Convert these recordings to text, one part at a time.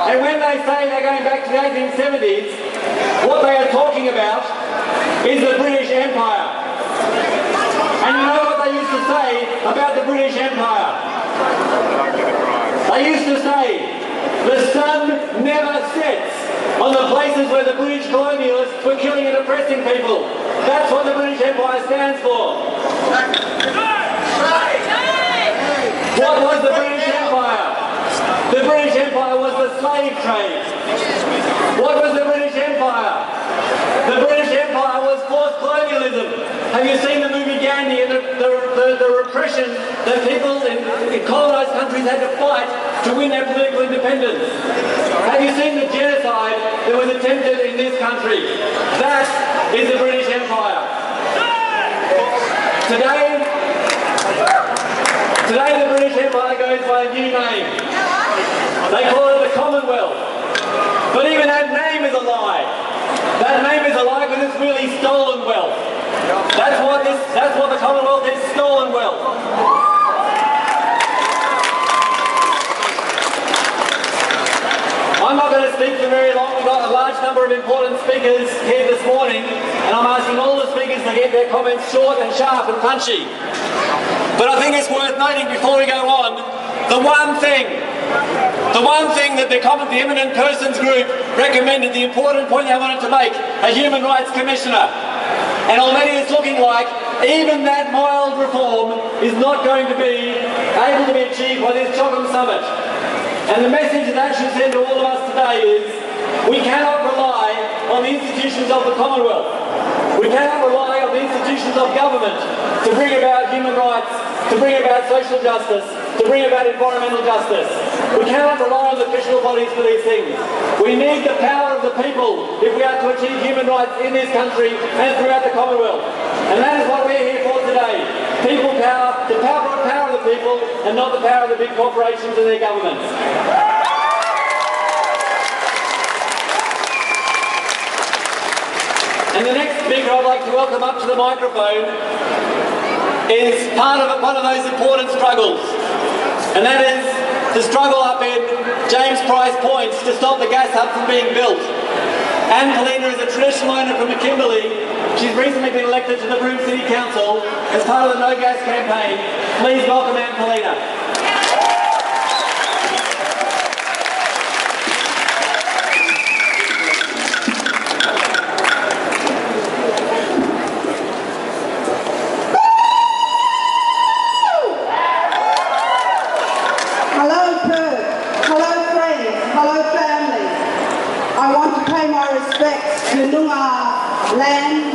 And when they say they're going back to the 1870s, what they are talking about is the British Empire. And you know what they used to say about the British Empire? They used to say, the sun never sets on the places where the British colonialists were killing and oppressing people. That's what the British Empire stands for. What was the British Empire? The British Empire was the slave trade. What was the British Empire? The British Empire was forced colonialism. Have you seen the movie Gandhi and the repression that people in colonised countries had to fight to win their political independence? Have you seen the genocide that was attempted in this country? That is the British Empire. Today the British Empire goes by a new name. They call it the Commonwealth. But even that name is a lie. That name is a lie because it's really stolen wealth. That's what the Commonwealth is, stolen wealth. I'm not going to speak for very long. We've got a large number of important speakers here this morning, and I'm asking all the speakers to get their comments short and sharp and punchy. But I think it's worth noting before we go on, the one thing that the Eminent Persons Group recommended, the important point they wanted to make, a Human Rights Commissioner. And already it's looking like even that mild reform is not going to be able to be achieved by this CHOGM summit. And the message that should send to all of us today is we cannot rely on the institutions of the Commonwealth. We cannot rely on the institutions of government to bring about human rights, to bring about social justice, to bring about environmental justice. We cannot rely on the official bodies for these things. We need the power of the people if we are to achieve human rights in this country and throughout the Commonwealth. And that is what we're here for today. People power, the power of the people, and not the power of the big corporations and their governments. And the next speaker I'd like to welcome up to the microphone is part of one of those important struggles, and that is the struggle up in James Price Points to stop the gas hub from being built. Anne Polina is a traditional owner from McKimberley. She's recently been elected to the Broome City Council as part of the No Gas campaign. Please welcome Anne Polina. Hello Perth, hello friends, hello family. I want to pay my respects to Noongar land,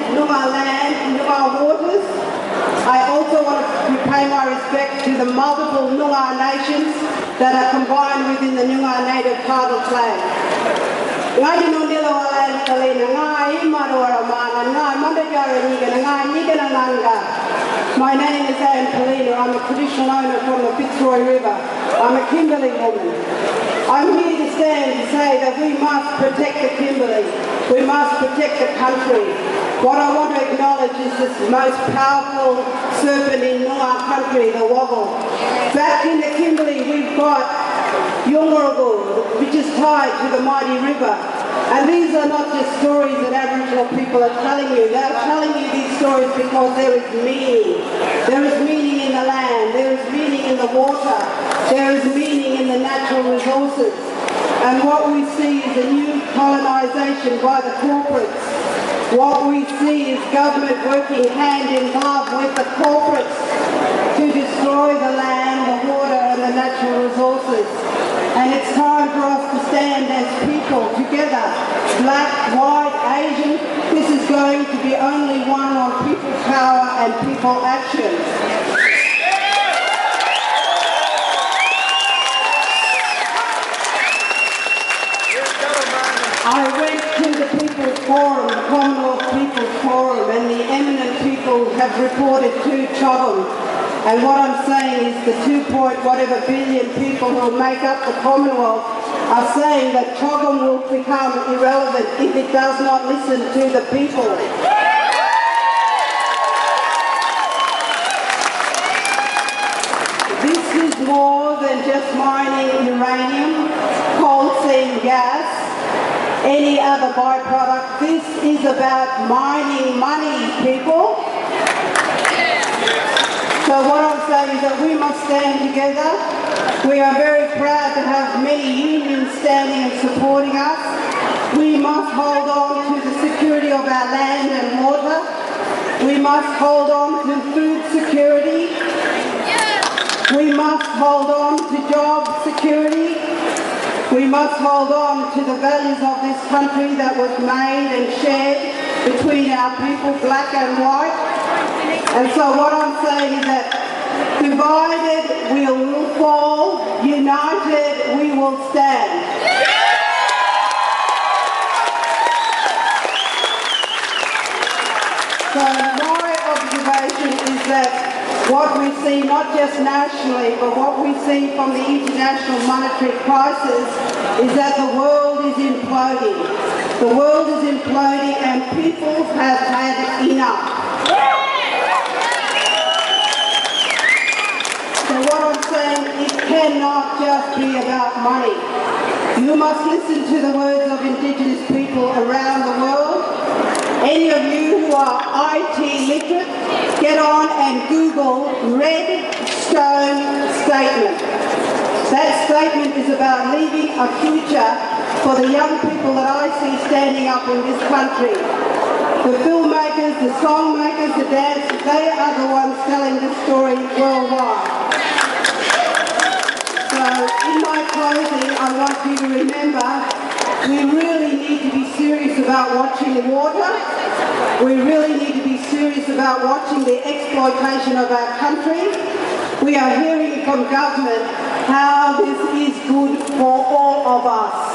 waters. I also want to pay my respect to the multiple Noongar nations that are combined within the Noongar native title clan. My name is Anne Polina. I'm a traditional owner from the Fitzroy River. I'm a Kimberley woman. I'm here to stand to say that we must protect the Kimberley. We must protect the country. What I want to acknowledge is this most powerful serpent in Noongar country, the wobble. Back in the Kimberley we've got Yungarugu, which is tied to the mighty river. And these are not just stories that Aboriginal people are telling you. They're telling you these stories because there is meaning. There is meaning in the land. There is meaning in the water. There is meaning in the natural resources. And what we see is a new colonisation by the corporates. What we see is government working hand in glove with the corporates to destroy the land, the water and the natural resources. And it's time for us to stand as people together, black, white, Asian. This is going to be only one on people power and people action. I went to the People's Forum, the Commonwealth People's Forum, and the eminent people have reported to CHOGM. And what I'm saying is the 2-point-whatever billion people who make up the Commonwealth are saying that CHOGM will become irrelevant if it does not listen to the people. This is more than just mining uranium, coal seam gas. other byproduct. This is about mining money, people. So what I'm saying is that we must stand together. We are very proud to have many unions standing and supporting us. We must hold on to the security of our land and water. We must hold on to food security. We must hold on to job security. We must hold on to the values of this country that was made and shared between our people, black and white. And so what I'm saying is that divided we will fall, united we will stand. So my observation is that what we see, not just nationally, but what we see from the international monetary crisis is that the world is imploding. The world is imploding and people have had enough. So what I'm saying, it cannot just be about money. You must listen to the words of Indigenous people around the world. Any of you who are IT literate, get on and Google Redstone Statement. That statement is about leaving a future for the young people that I see standing up in this country. The filmmakers, the song makers, the dancers, they are the ones telling this story worldwide. So in my closing, I want you to remember we really need to be serious about watching the water. We really need to be serious about watching the exploitation of our country. We are hearing from government how this is good for all of us.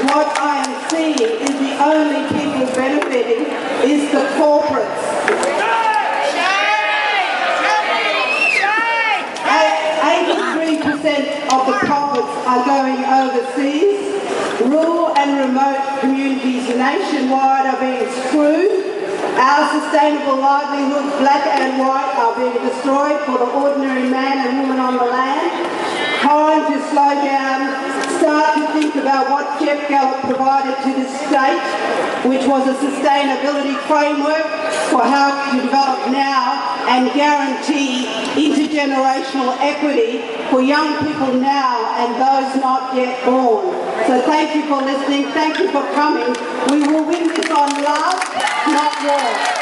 What I am seeing is the only people benefiting is the corporates. 83% of the profits are going overseas. Rural and remote communities nationwide are being screwed. Our sustainable livelihoods, black and white, are being destroyed for the ordinary man and woman on the land. Time to slow down, start to think about what Jeff Gallup provided to the state, which was a sustainability framework for how to develop now and guarantee intergenerational equity for young people now and those not yet born. So thank you for listening, thank you for coming. We will win this on love, not war.